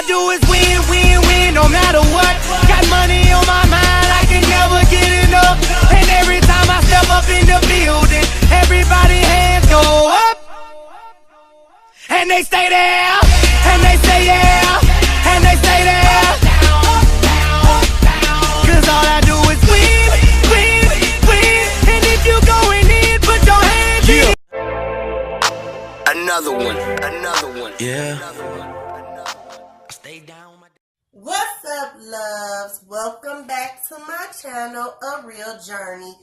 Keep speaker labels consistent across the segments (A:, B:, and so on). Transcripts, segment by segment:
A: I do is win, win, win, no matter what. Got money on my mind, I can never get enough. And every time I step up in the building, everybody hands go up. And they stay there, and they say yeah, and they stay there. Cause all I do is win, win, win. And if you going in, put your hands in.
B: Another one, yeah.
A: Stay down.
C: What's up, loves? Welcome back to my channel, A Real Journey.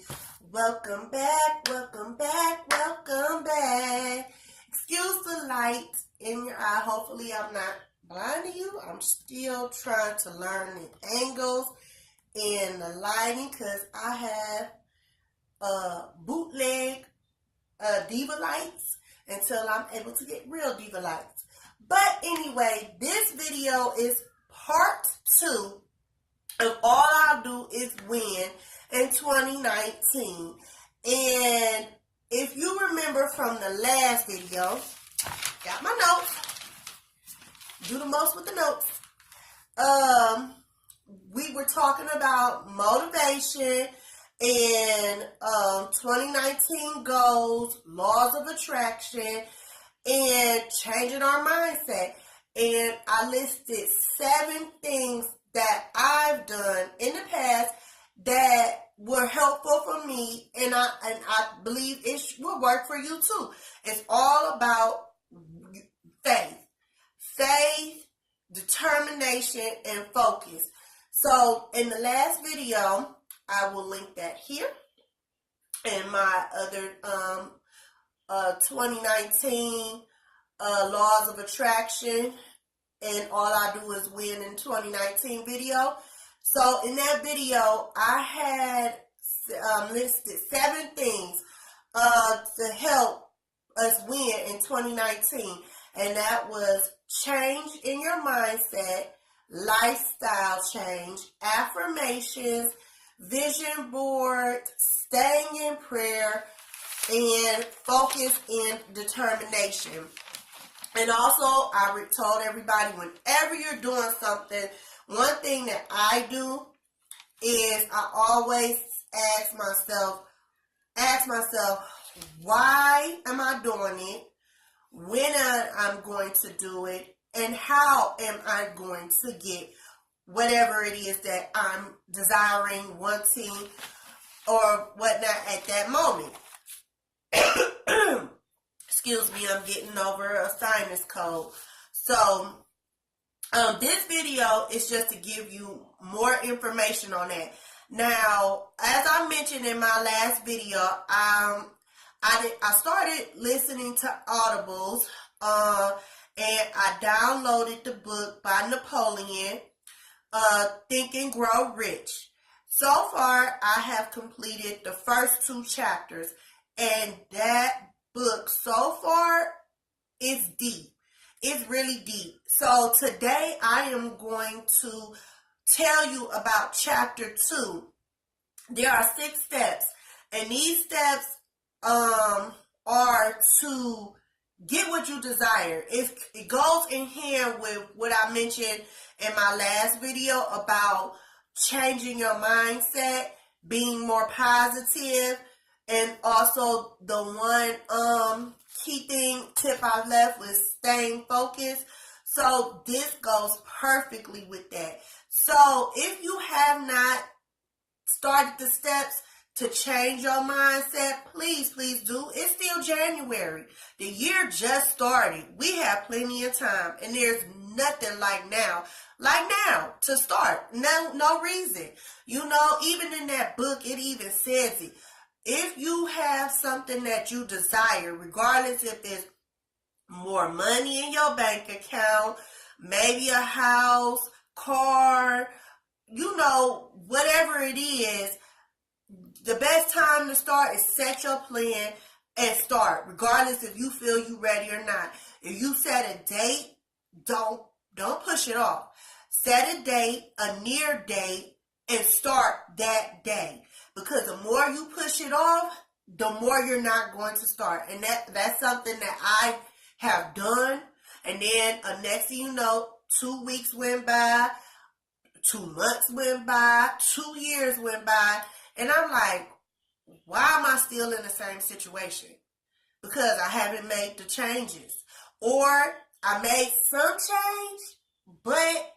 C: Welcome back, welcome back, welcome back. Excuse the light in your eye. Hopefully I'm not blinding you. I'm still trying to learn the angles and the lighting because I have bootleg diva lights until I'm able to get real diva lights. But anyway, this video is part 2 of All I'll Do Is Win in 2019. And if you remember from the last video, got my notes, do the most with the notes. We were talking about motivation and 2019 goals, laws of attraction, and changing our mindset. And I listed 7 things that I've done in the past that were helpful for me, and I believe it will work for you too. It's all about faith, determination, and focus. So in the last video, I will link that here, and my other 2019 laws of attraction and All I Do Is Win in 2019 video. So in that video, I had listed 7 things to help us win in 2019. And that was change in your mindset, lifestyle change, affirmations, vision board, staying in prayer, and focus and determination. And also, I told everybody, whenever you're doing something, one thing that I do is I always ask myself, why am I doing it? When I'm going to do it? And how am I going to get whatever it is that I'm desiring, wanting, or whatnot at that moment? Excuse me, I'm getting over a sinus cold. So, this video is just to give you more information on that. Now, as I mentioned in my last video, I started listening to audibles, and I downloaded the book by Napoleon, Think and Grow Rich. So far, I have completed the first 2 chapters, and that book so far is deep. It's really deep. So today I am going to tell you about chapter 2. There are 6 steps, and these steps are to get what you desire. It goes in hand with what I mentioned in my last video about changing your mindset, being more positive, and also the one key tip I left was staying focused. So this goes perfectly with that. So if you have not started the steps to change your mindset, please do. It's still January. The year just started. We have plenty of time, and there's nothing like now to start. No reason. You know, even in that book, it even says it. If you have something that you desire, regardless if it's more money in your bank account, maybe a house, car, you know, whatever it is, the best time to start is set your plan and start, regardless if you feel you ready or not. If you set a date, don't push it off. Set a date, a near date, and start that day. Because the more you push it off, the more you're not going to start. And that's something that I have done. And then next thing you know, 2 weeks went by, 2 months went by, 2 years went by, and I'm like, why am I still in the same situation? Because I haven't made the changes. Or I made some change, but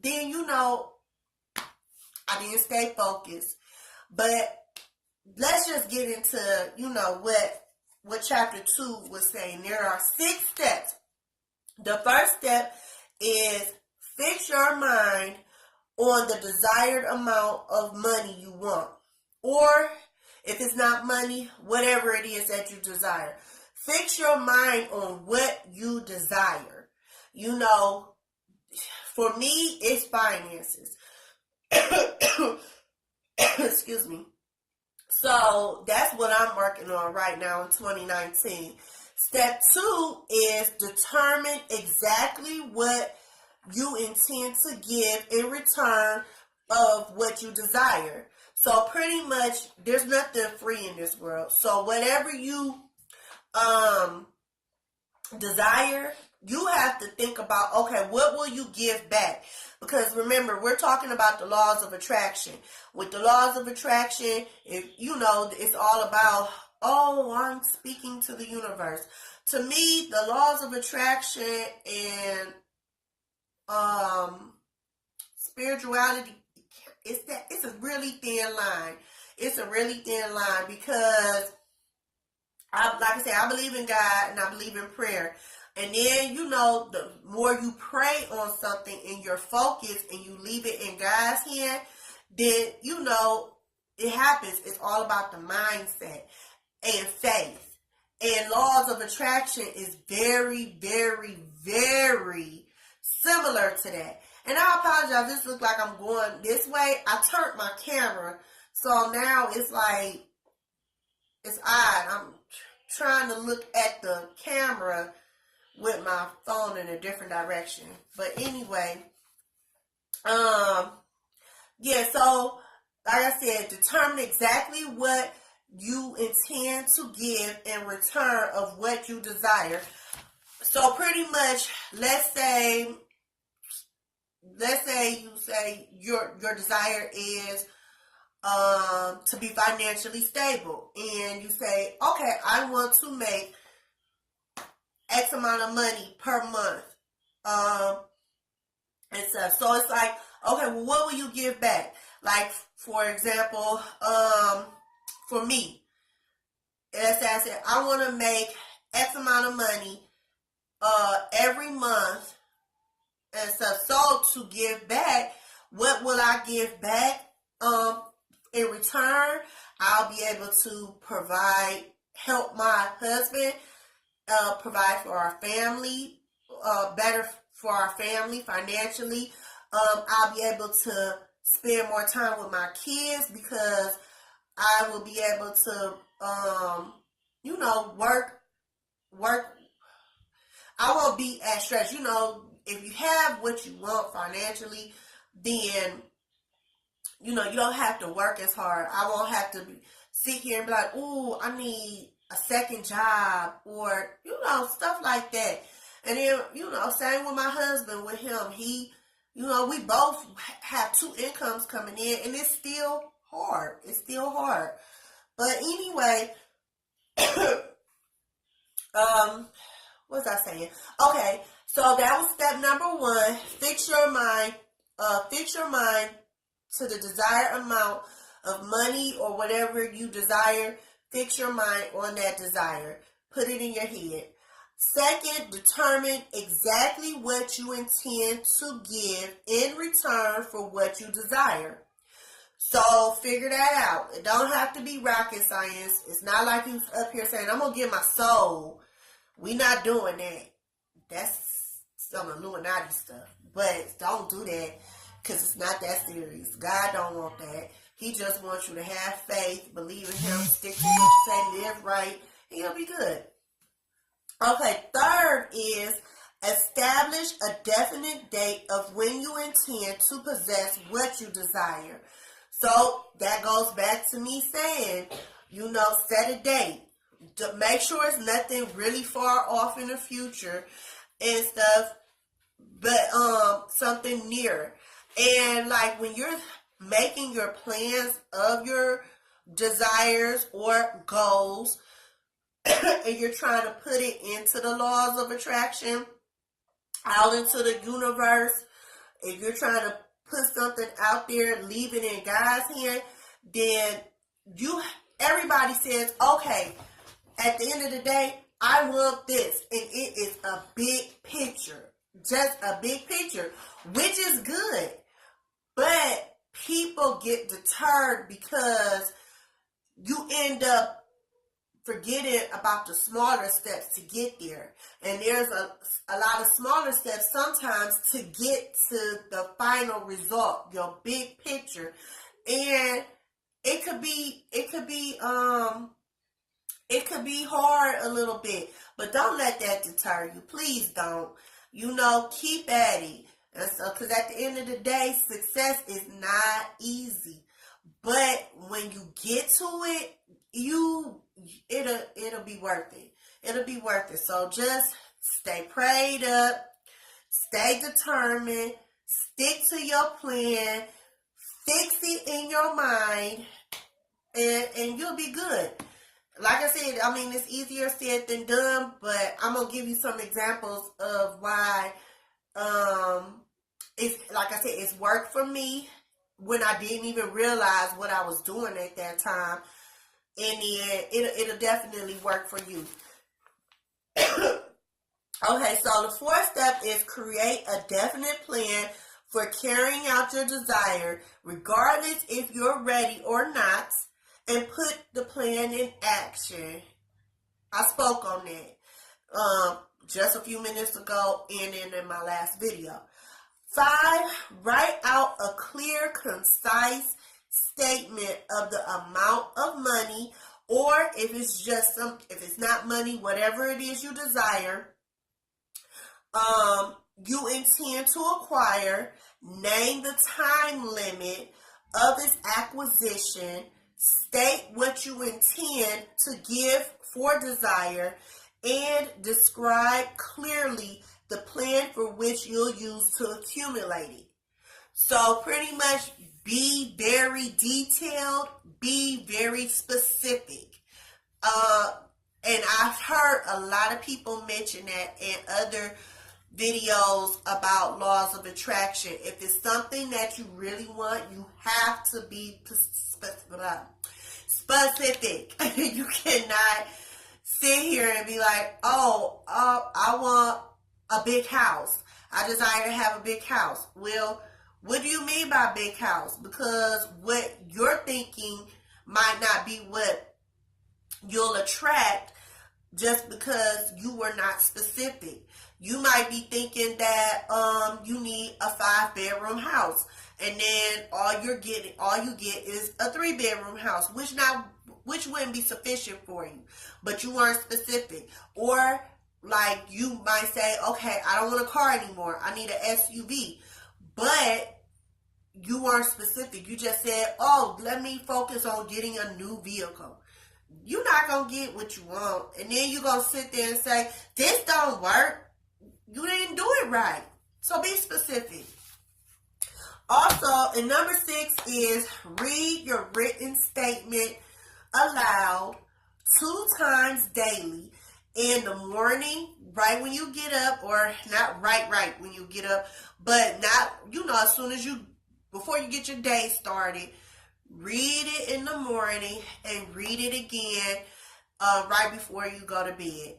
C: then, I didn't stay focused. But let's just get into, what chapter 2 was saying. There are 6 steps. The first step is fix your mind on the desired amount of money you want. Or if it's not money, whatever it is that you desire. Fix your mind on what you desire. For me, it's finances. Excuse me. So that's what I'm working on right now in 2019. Step 2 is determine exactly what you intend to give in return of what you desire. So pretty much, there's nothing free in this world. So whatever you desire, you have to think about, okay, what will you give back? Because remember, we're talking about the laws of attraction. With the laws of attraction, it's all about, I'm speaking to the universe. To me, the laws of attraction and spirituality, it's a really thin line. It's a really thin line because, like I said, I believe in God and I believe in prayer. And then, the more you pray on something and you're focused and you leave it in God's hand, then, it happens. It's all about the mindset and faith. And laws of attraction is very, very, very similar to that. And I apologize. This looks like I'm going this way. I turned my camera. So now it's like, it's odd. I'm trying to look at the camera with my phone in a different direction. But anyway, so like I said, determine exactly what you intend to give in return of what you desire. So pretty much, let's say you say your desire is to be financially stable, and you say, okay, I want to make X amount of money per month, and stuff. So it's like, okay, well, what will you give back? Like, for example, for me, as I said, I want to make X amount of money every month and stuff. So to give back, what will I give back? In return, I'll be able to help my husband, provide for our family, better for our family financially. I'll be able to spend more time with my kids because I will be able to, work. I won't be as stressed. If you have what you want financially, then, you don't have to work as hard. I won't have to sit here and be like, ooh, I need a second job or, stuff like that. And then, same with my husband, with him. He, we both have 2 incomes coming in, and it's still hard. It's still hard. But anyway, what was I saying? Okay, so that was step number 1. Fix your mind to the desired amount of money or whatever you desire. Fix your mind on that desire. Put it in your head. Second, determine exactly what you intend to give in return for what you desire. So figure that out. It don't have to be rocket science. It's not like you up here saying, I'm going to give my soul. We not doing that. That's some Illuminati stuff. But don't do that because it's not that serious. God don't want that. He just wants you to have faith, believe in him, stick to what you say, live right, and you'll be good. Okay, third is establish a definite date of when you intend to possess what you desire. So that goes back to me saying, set a date. To make sure it's nothing really far off in the future and stuff. but something near. And like when you're making your plans of your desires or goals, and you're trying to put it into the laws of attraction, out into the universe, if you're trying to put something out there, leave it in God's hand, then everybody says, okay, at the end of the day, I want this. And it is a big picture. Just a big picture, which is good. But people get deterred because you end up forgetting about the smaller steps to get there. And there's a lot of smaller steps sometimes to get to the final result, your big picture. And it could be hard a little bit, but don't let that deter you. Please don't. Keep at it. And so, because at the end of the day, success is not easy. But when you get to it, it'll be worth it. It'll be worth it. So just stay prayed up, stay determined, stick to your plan, fix it in your mind, and you'll be good. Like I said, it's easier said than done, but I'm going to give you some examples of why, it's worked for me when I didn't even realize what I was doing at that time. In the end, it'll definitely work for you. Okay, so the fourth step is create a definite plan for carrying out your desire, regardless if you're ready or not, and put the plan in action. I spoke on that just a few minutes ago and in my last video. 5, write out a clear, concise statement of the amount of money, or if it's not money, whatever it is you desire, you intend to acquire. Name the time limit of its acquisition. State what you intend to give for desire, and describe clearly the plan for which you'll use to accumulate it. So pretty much be very detailed, be very specific. And I've heard a lot of people mention that in other videos about laws of attraction. If it's something that you really want, you have to be specific. You cannot sit here and be like, I want a big house. I desire to have a big house. Well, what do you mean by big house? Because what you're thinking might not be what you'll attract just because you were not specific. You might be thinking that you need a 5-bedroom house, and then all you get is a 3-bedroom house, which wouldn't be sufficient for you. But you weren't specific. Or like you might say, okay, I don't want a car anymore. I need an SUV. But you weren't specific. You just said, let me focus on getting a new vehicle. You're not going to get what you want. And then you're going to sit there and say, this don't work. You didn't do it right. So be specific. Also, and number 6 is read your written statement aloud 2 times daily. In the morning, right when you get up, or not right when you get up, but not, as soon as before you get your day started, read it in the morning and read it again right before you go to bed.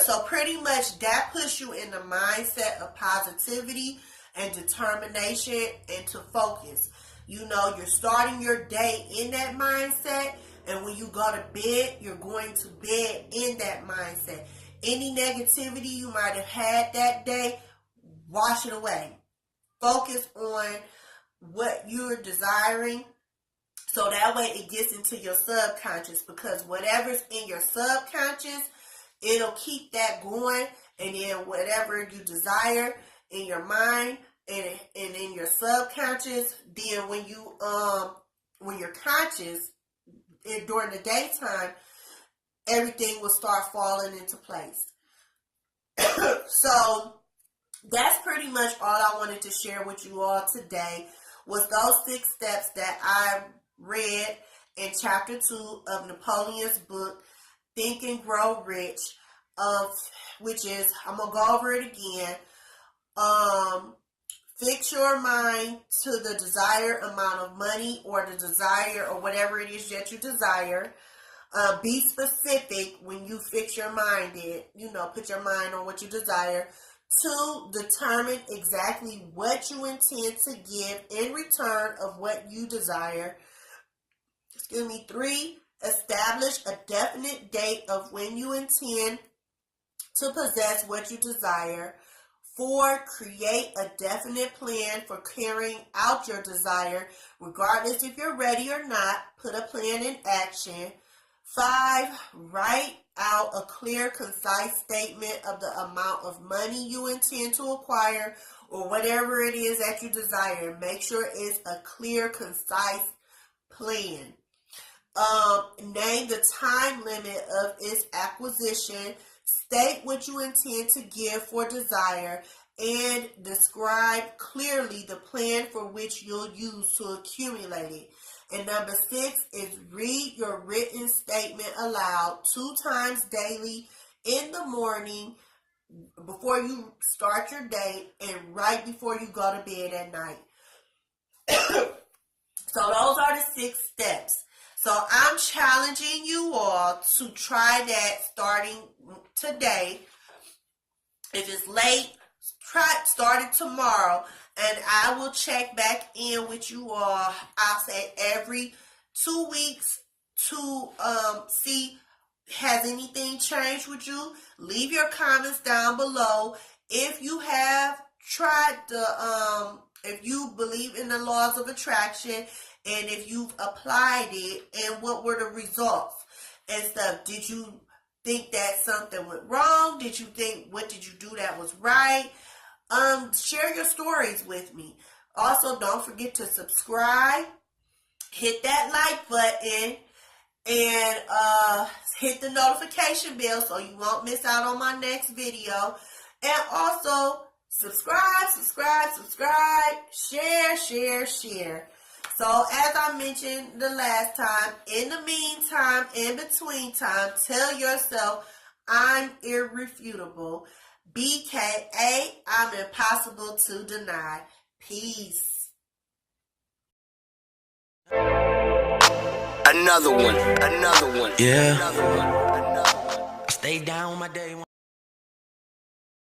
C: So pretty much that puts you in the mindset of positivity and determination and to focus. You're starting your day in that mindset, and when you go to bed, you're going to bed in that mindset. Any negativity you might have had that day, wash it away. Focus on what you're desiring, so that way it gets into your subconscious, because whatever's in your subconscious, it'll keep that going, and then whatever you desire in your mind and in your subconscious, then when you're conscious during the daytime, everything will start falling into place. So that's pretty much all I wanted to share with you all today, was those 6 steps that I read in chapter 2 of Napoleon's book, Think and Grow Rich, which is, I'm going to go over it again. Fix your mind to the desired amount of money, or the desire, or whatever it is that you desire. Be specific when you fix your mind in. Put your mind on what you desire. 2, determine exactly what you intend to give in return of what you desire. 3, establish a definite date of when you intend to possess what you desire. 4, create a definite plan for carrying out your desire, regardless if you're ready or not. Put a plan in action. 5, write out a clear, concise statement of the amount of money you intend to acquire, or whatever it is that you desire. Make sure it's a clear, concise plan. Name the time limit of its acquisition. State what you intend to give for desire, and describe clearly the plan for which you'll use to accumulate it. And number 6 is read your written statement aloud 2 times daily, in the morning before you start your day, and right before you go to bed at night. So those are the 6 steps. So I'm challenging you all to try that starting today. If it's late, start it tomorrow, and I will check back in with you all. I'll say every 2 weeks to see, has anything changed with you. Leave your comments down below. If you have tried if you believe in the laws of attraction, and if you've applied it, and what were the results and stuff. Did you think that something went wrong? What did you do that was right? Share your stories with me. Also, don't forget to subscribe, hit that like button, and hit the notification bell so you won't miss out on my next video. And also, subscribe, share. So, as I mentioned the last time, in the meantime, in between time, tell yourself, I'm irrefutable. BKA, I'm impossible to deny. Peace.
B: Another one. Yeah.
A: I stay down my day one.